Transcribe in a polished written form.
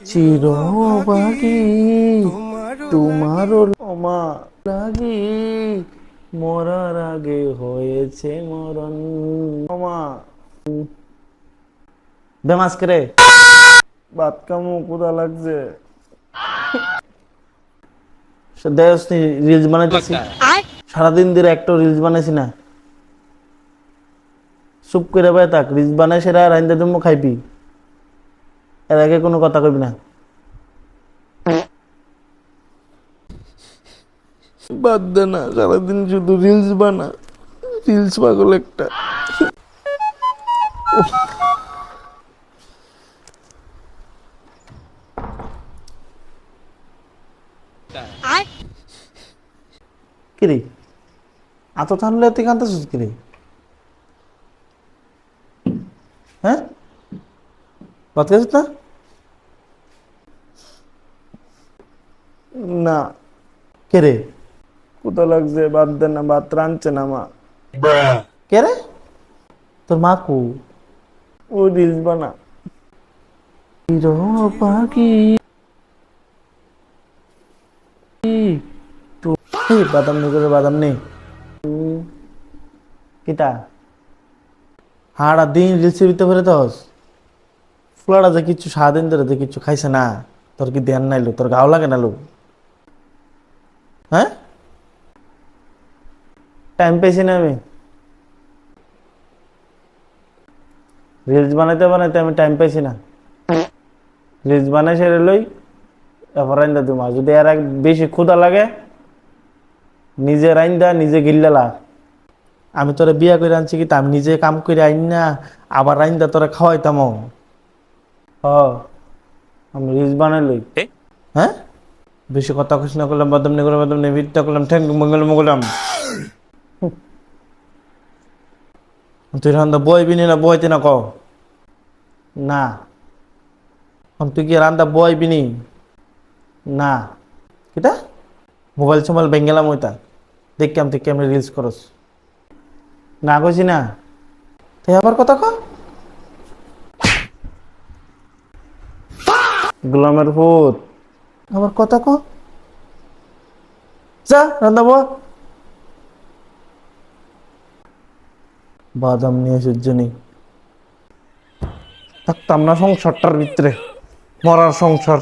চিরবাগি তোমার মা লাগি মরার আগে হয়েছে মরণ মা বেমাস করে ভাত কামু কুদা লাগছে রিলস বানাইতেছি সারাদিন ধরে একটা রিলস বানাইছি না চুপ করে ভাই থাক রিলস বানাই সেরা রাইন্দা তুমি খাইবি এর আগে কোনো কথা কইবি না বাদ দে না সারাদিন শুধু রিলস বানা রিলস পাগল একটা কিরে এত তাহলে তুই কান্তাছিস কিরে হ্যাঁ ভাত খাইছিস না না কে রে কোথা লাগছে বাদ দে না ভাত রাঁধছে না মা কে রে তোর মা কু ও রিলস বানা পাখি বাদাম নেই করে বাদাম নেই কিটা হাড়া দিন রিলসের ভিতরে ফেলে দোস ফুলাটা যে কিছু সারাদিন ধরে যে কিছু খাইছে না তোর কি ধ্যান নাইলো তোর গাও লাগে না লো হ্যাঁ টাইম পেয়েছি না আমি রিলস বানাইতে বানাইতে আমি টাইম পাইছি না রিলস বানাই সেরে লই এরপর রাইন্দা তোমার যদি আর এক বেশি ক্ষুধা লাগে নিজে রাইন্দা নিজে গিল্লালা আমি তোরা বিয়া করে আনছি কি আমি নিজে কাম করে আইন না আবার রাইন্দা তোরা খাওয়াইতাম হ আমি রিলস বানাই লই হ্যাঁ বেশি কথা খুশ না করলাম বাদাম নেই ভিত্তা করলাম ঠ্যাং মঙ্গলাম তুই রান্দা বইবি না বইতে না ক না তুই কি রান্দা বইবি নি না কিটা মোবাইল সোবাইল বেঙ্গেলাম ওইটা দেখলাম তুই কেমন রিলস করস না কইছি না তুই আবার কথা ক গোলামের ভূত আবার কথা ক যা রান্দা বল বাদাম নিয়ে সহ্য থাকতাম না সংসারটার ভিতরে মরার সংসার